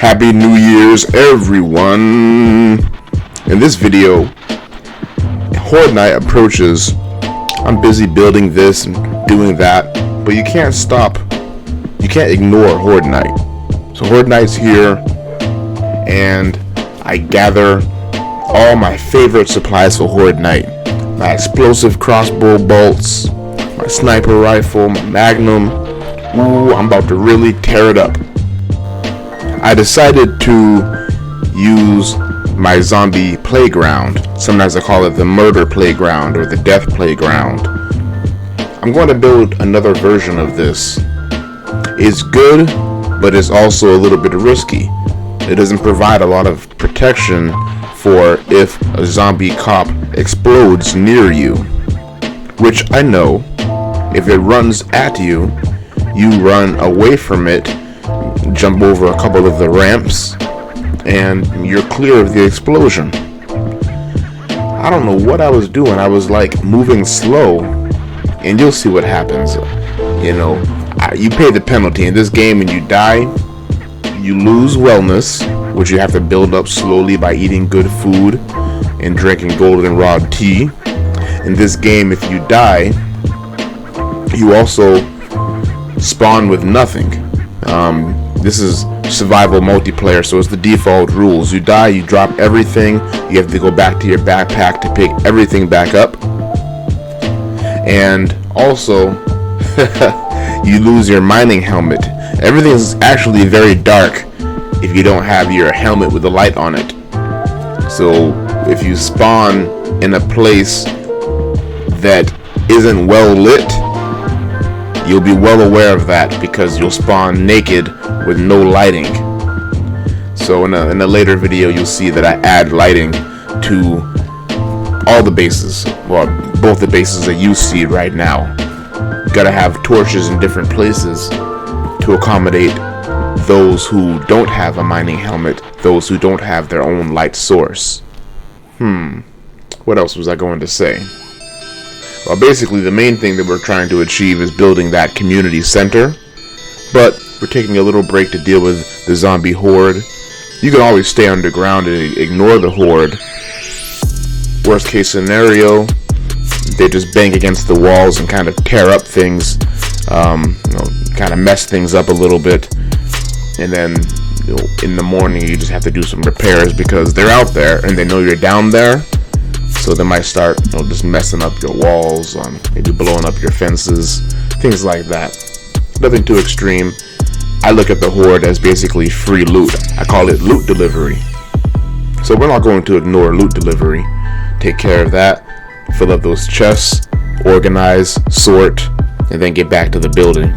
Happy New Year's, everyone! In this video, Horde Night approaches. I'm busy building this and doing that, but you can't ignore Horde Night. So Horde Night's here, and I gather all my favorite supplies for Horde Night. My explosive crossbow bolts, my sniper rifle, my magnum. Ooh, I'm about to really tear it up. I decided to use my zombie playground. Sometimes I call it the murder playground or the death playground. I'm going to build another version of this. It's good, but it's also a little bit risky. It doesn't provide a lot of protection for if a zombie cop explodes near you, which I know if it runs at you, you run away from it, jump over a couple of the ramps, and you're clear of the explosion. I don't know what I was doing. I was like moving slow, and you'll see what happens. You know, you pay the penalty in this game, and you die. You lose wellness, which you have to build up slowly by eating good food and drinking goldenrod tea. In this game, if you die, you also spawn with nothing. This is survival multiplayer, so it's the default rules. You die, you drop everything. You have to go back to your backpack to pick everything back up. And also, you lose your mining helmet. Everything is actually very dark if you don't have your helmet with a light on it. So if you spawn in a place that isn't well lit, you'll be well aware of that because you'll spawn naked with no lighting. So in a later video, you'll see that I add lighting to all the bases, well, both the bases that you see right now. You gotta have torches in different places to accommodate those who don't have a mining helmet, those who don't have their own light source. What else was I going to say? Well, basically the main thing that we're trying to achieve is building that community center, but we're taking a little break to deal with the zombie horde. You can always stay underground and ignore the horde. Worst case scenario, they just bang against the walls and kind of tear up things, kind of mess things up a little bit, and then in the morning you just have to do some repairs because they're out there and they know you're down there. So they might start, just messing up your walls, maybe blowing up your fences, things like that. Nothing too extreme. I look at the horde as basically free loot. I call it loot delivery. So we're not going to ignore loot delivery. Take care of that, fill up those chests, organize, sort, and then get back to the building.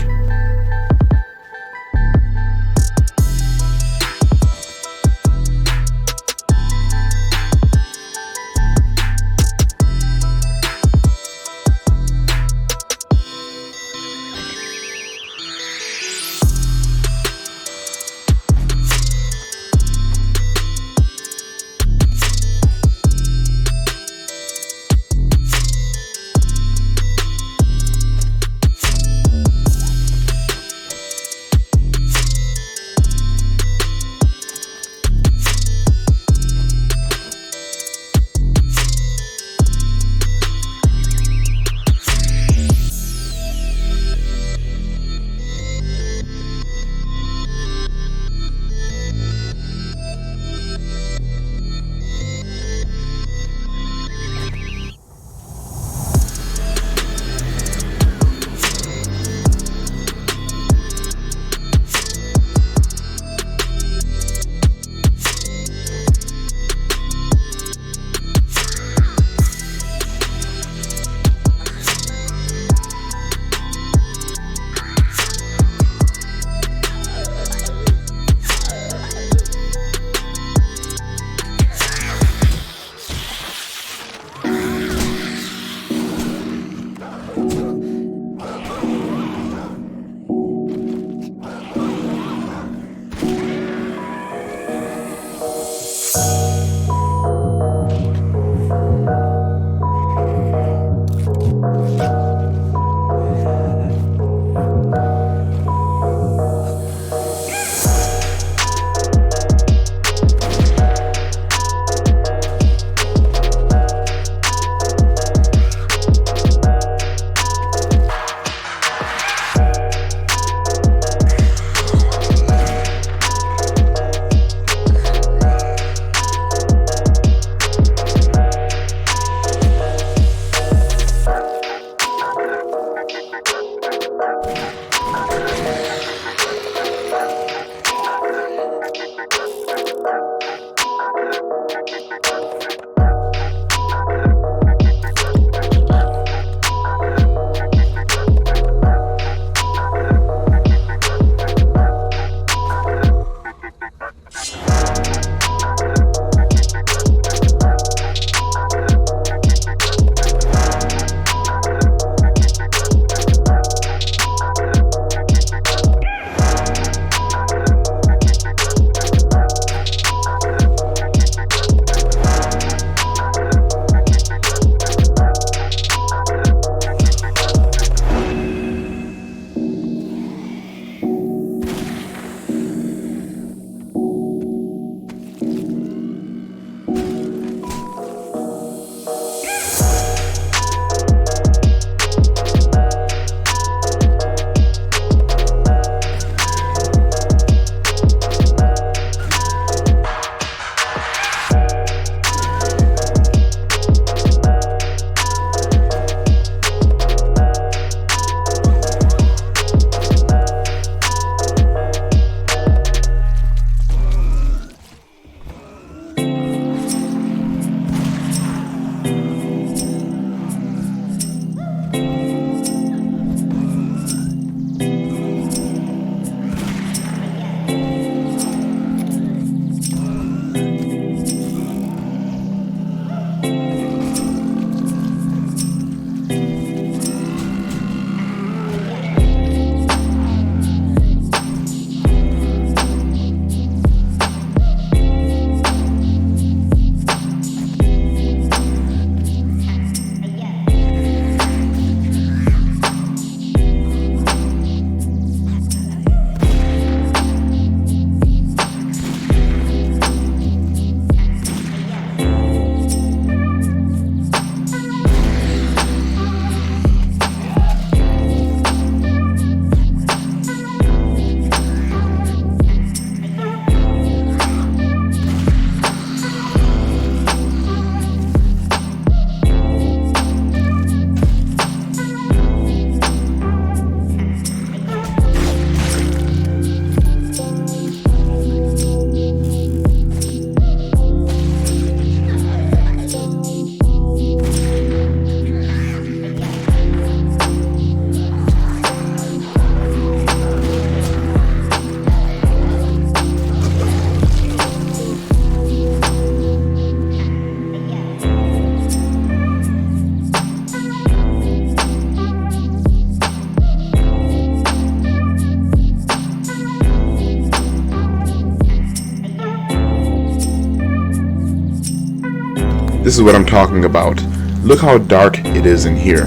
This is what I'm talking about. Look how dark it is in here.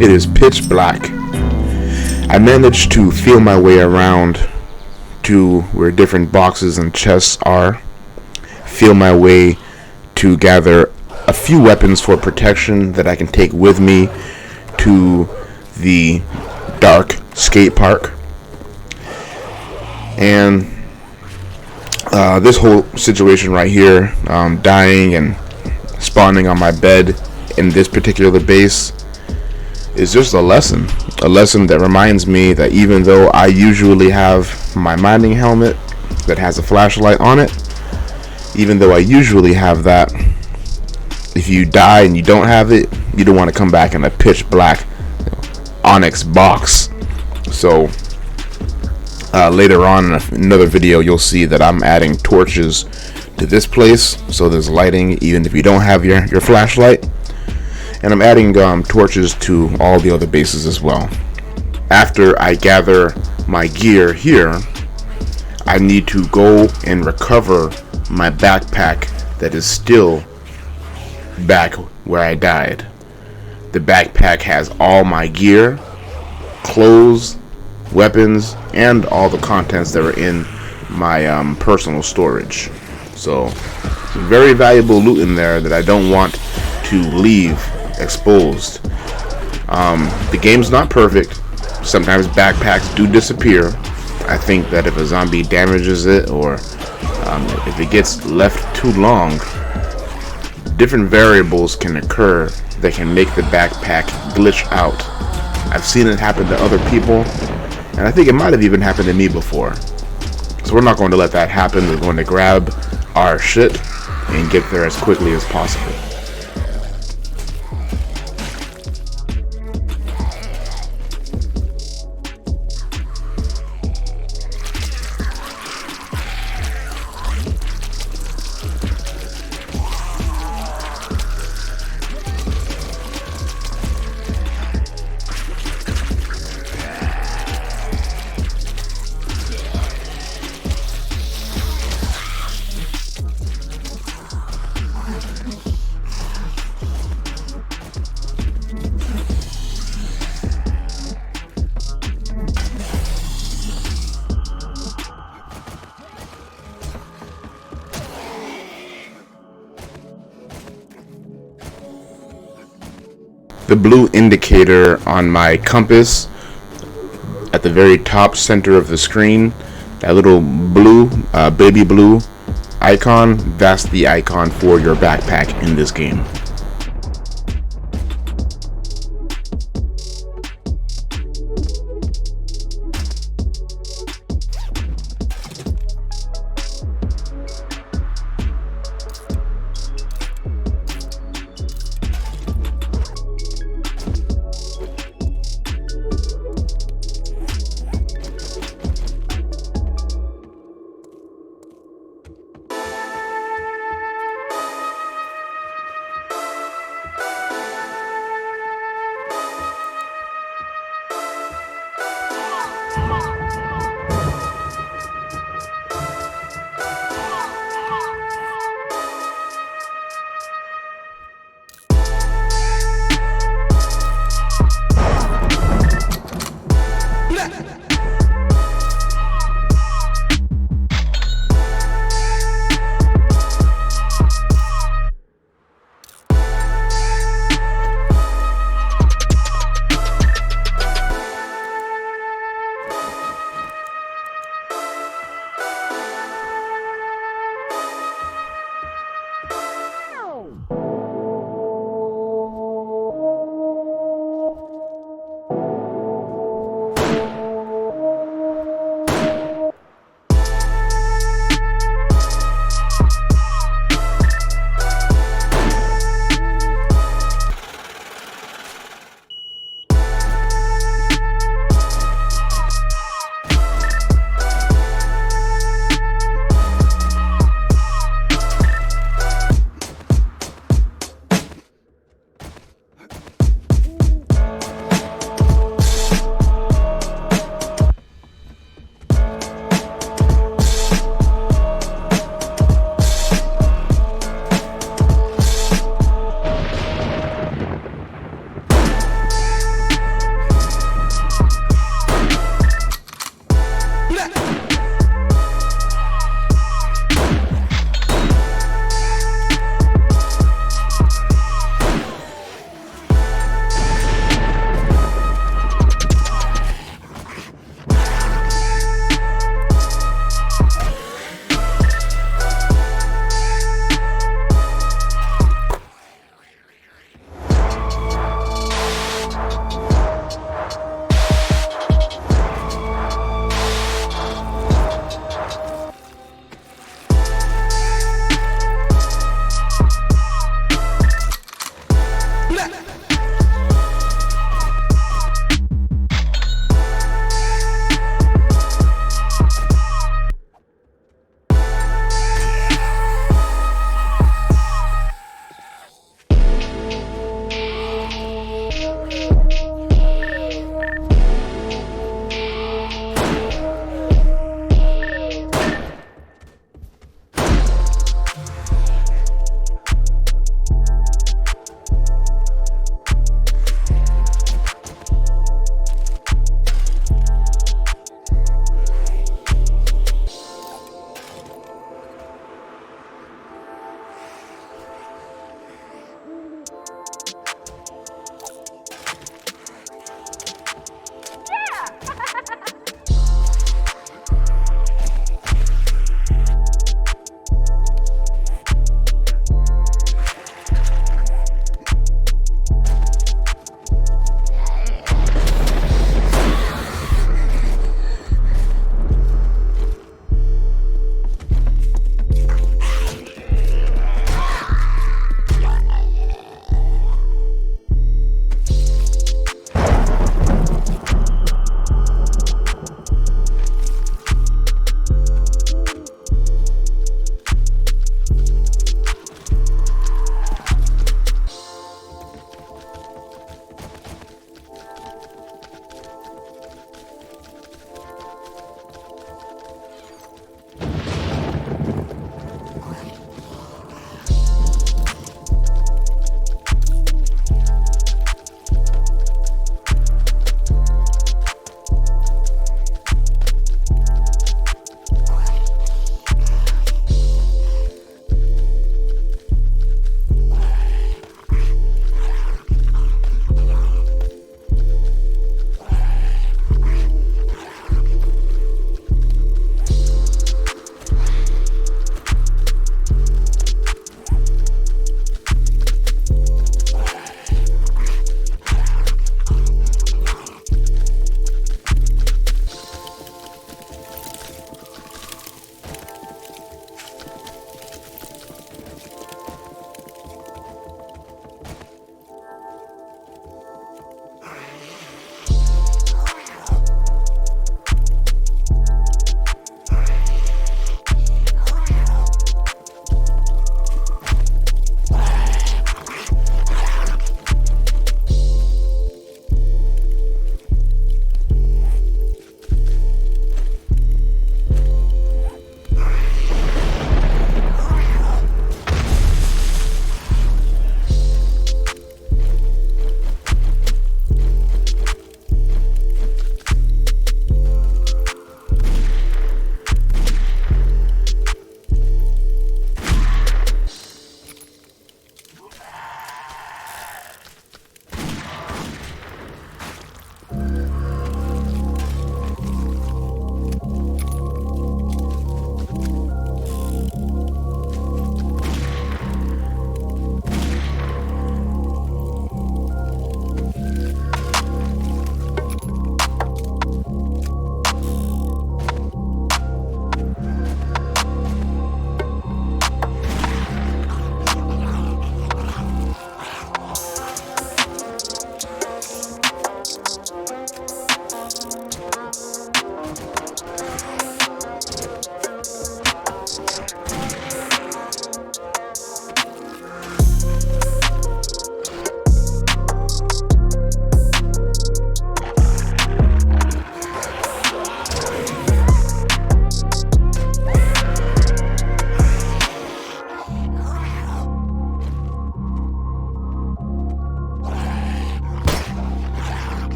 It is pitch black. I managed to feel my way around to where different boxes and chests are. Feel my way to gather a few weapons for protection that I can take with me to the dark skate park. And this whole situation right here, dying and spawning on my bed in this particular base, is just a lesson that reminds me that even though I usually have my mining helmet that has a flashlight on it, even though I usually have that, if you die and you don't have it, you don't want to come back in a pitch black onyx box. So later on in another video, you'll see that I'm adding torches to this place, so there's lighting even if you don't have your flashlight, and I'm adding torches to all the other bases as well. After I gather my gear here, I need to go and recover my backpack that is still back where I died. The backpack has all my gear, clothes, weapons, and all the contents that are in my personal storage. So very valuable loot in there that I don't want to leave exposed. The game's not perfect. Sometimes backpacks do disappear. I think that if a zombie damages it, or if it gets left too long, different variables can occur that can make the backpack glitch out. I've seen it happen to other people, and I think it might have even happened to me before. So we're not going to let that happen. We're going to grab our shit and get there as quickly as possible. The blue indicator on my compass at the very top center of the screen, that little blue, baby blue icon, that's the icon for your backpack in this game.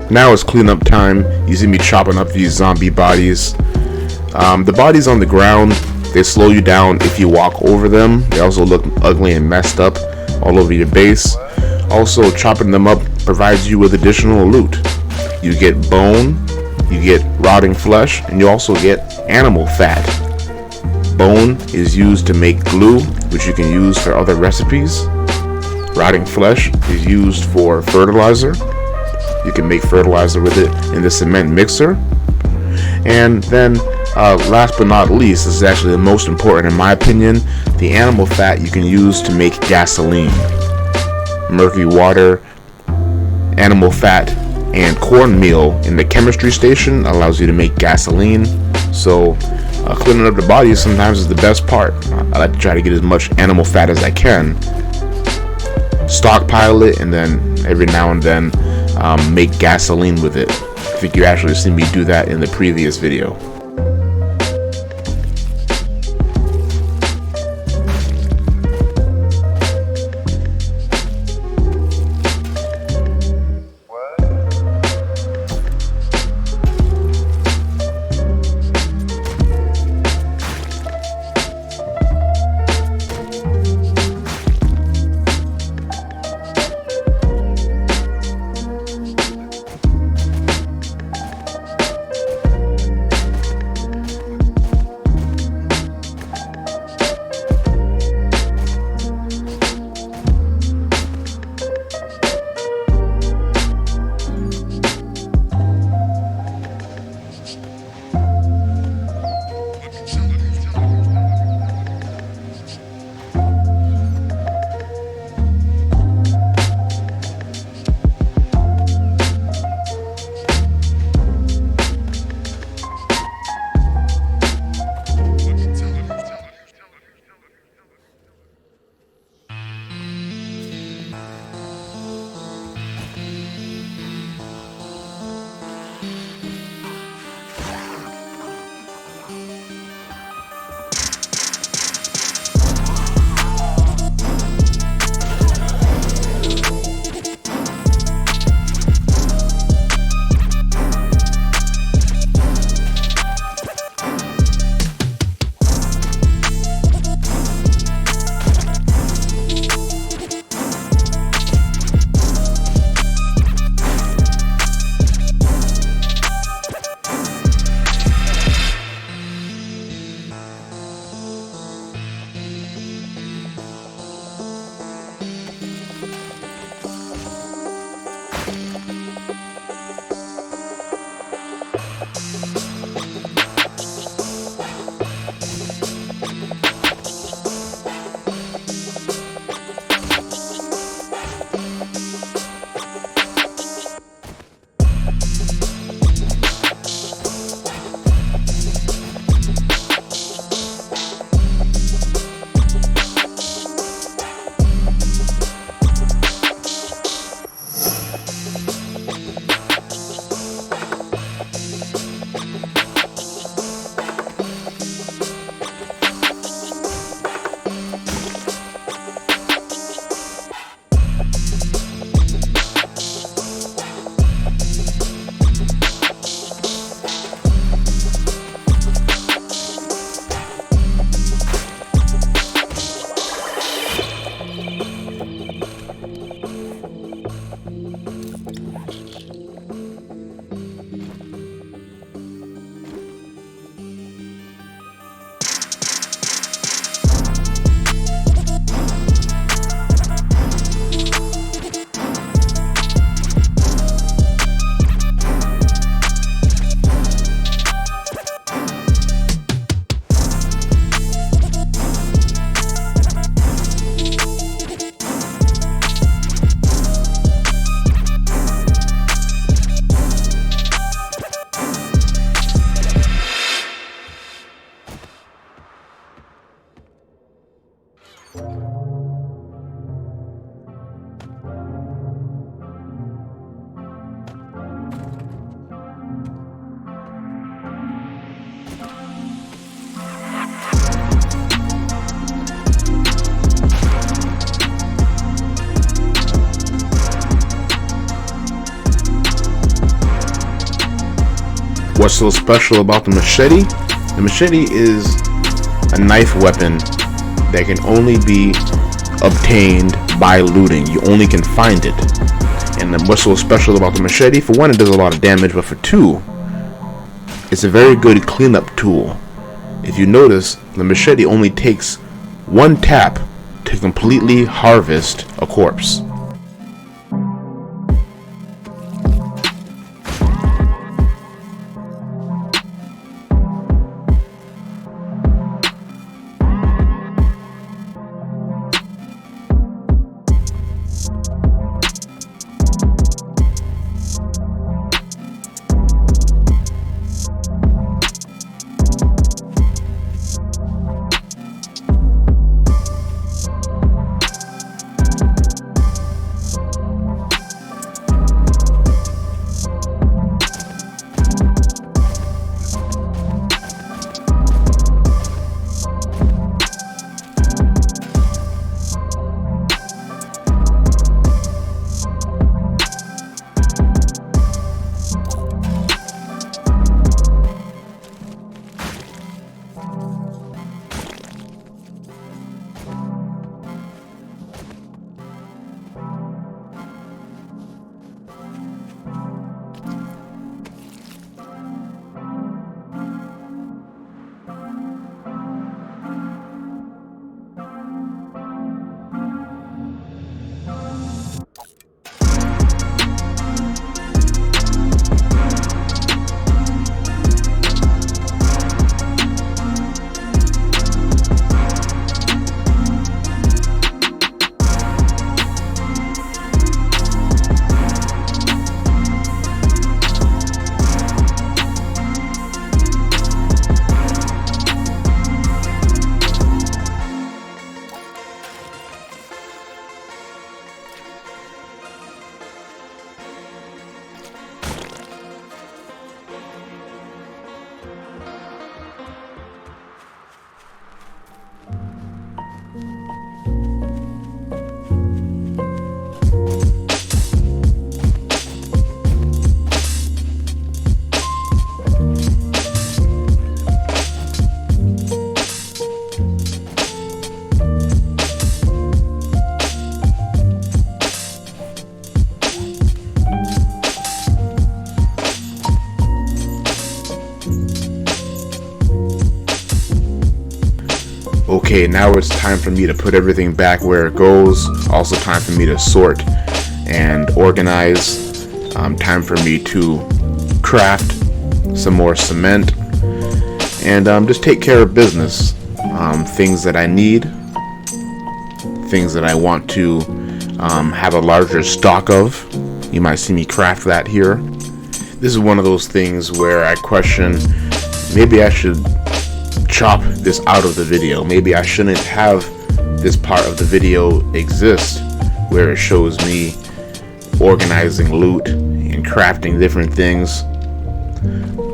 Now it's cleanup time. You see me chopping up these zombie bodies. The bodies on the ground, they slow you down if you walk over them. They also look ugly and messed up all over your base. Also, chopping them up provides you with additional loot. You get bone, you get rotting flesh, and you also get animal fat. Bone is used to make glue, which you can use for other recipes. Rotting flesh is used for fertilizer. You can make fertilizer with it in the cement mixer. And then last but not least, this is actually the most important in my opinion, the animal fat you can use to make gasoline. Murky water, animal fat, and cornmeal in the chemistry station allows you to make gasoline. So cleaning up the bodies sometimes is the best part. I like to try to get as much animal fat as I can, stockpile it, and then every now and then make gasoline with it. I think you actually seen me do that in the previous video. what's so special about the machete? The machete is a knife weapon that can only be obtained by looting. You only can find it. And then what's so special about the machete? For one, it does a lot of damage, but for two, it's a very good cleanup tool. If you notice, the machete only takes one tap to completely harvest a corpse. Okay, now it's time for me to put everything back where it goes. Also time for me to sort and organize. Time for me to craft some more cement and just take care of business. Things that I need, things that I want to have a larger stock of. You might see me craft that here. This is one of those things where I question, maybe I should chop this out of the video. Maybe I shouldn't have this part of the video exist where it shows me organizing loot and crafting different things.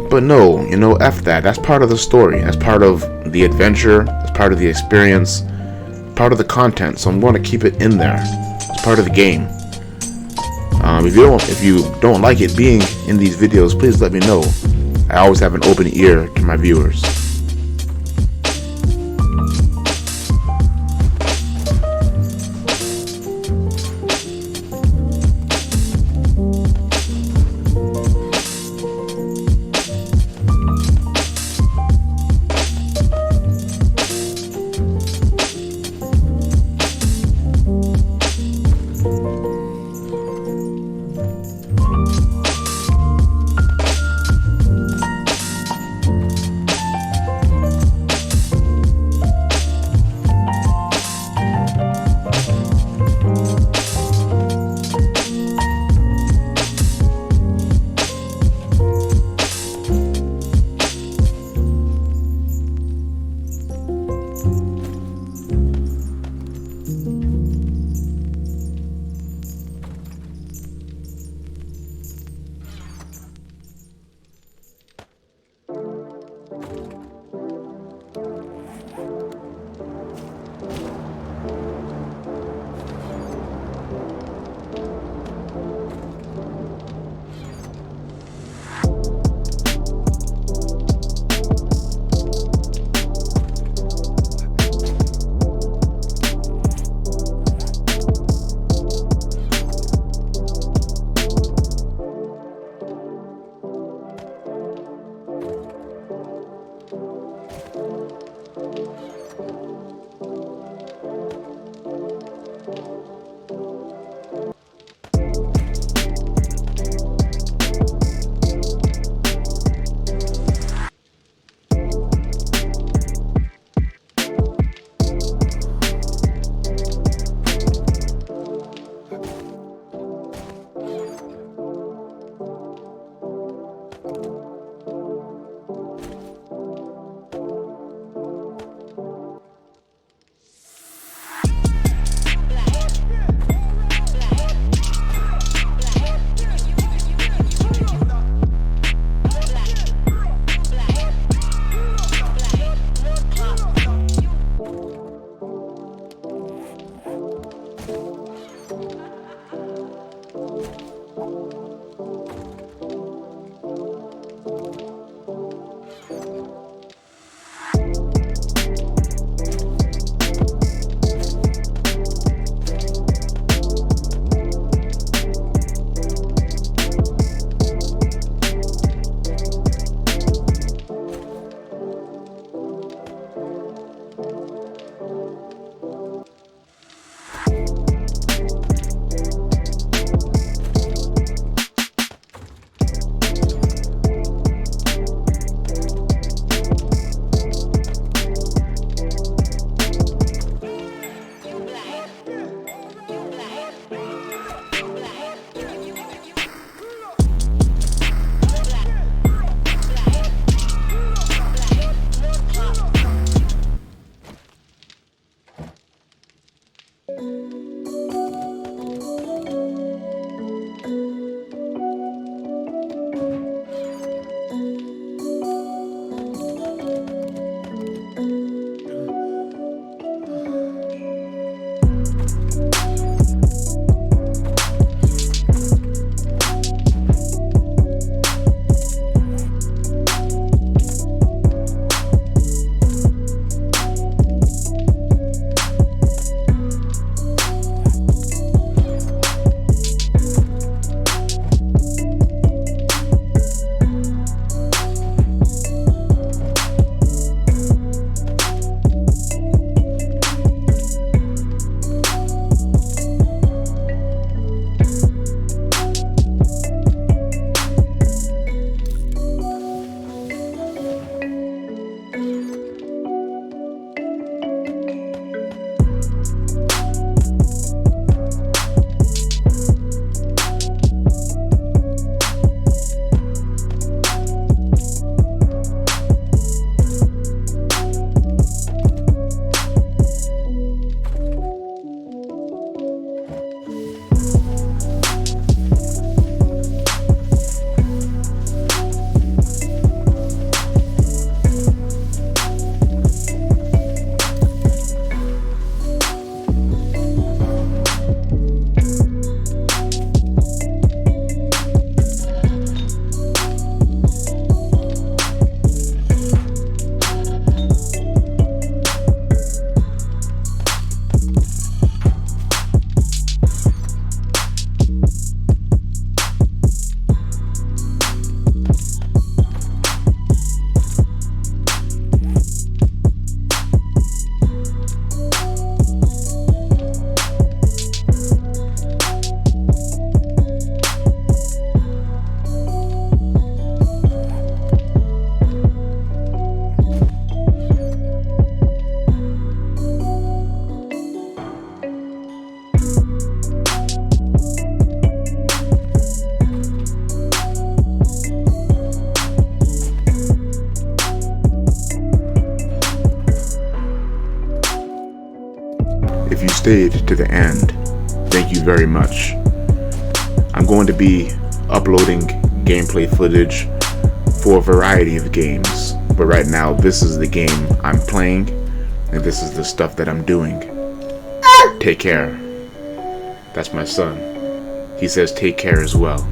But no, you know, F that. That's part of the story. That's part of the adventure. That's part of the experience. Part of the content. So I'm going to keep it in there. It's part of the game. If you don't like it being in these videos, please let me know. I always have an open ear to my viewers. you stayed to the end, thank you very much. I'm going to be uploading gameplay footage for a variety of games, but right now this is the game I'm playing, and this is the stuff that I'm doing. Take care. That's my son. He says take care as well.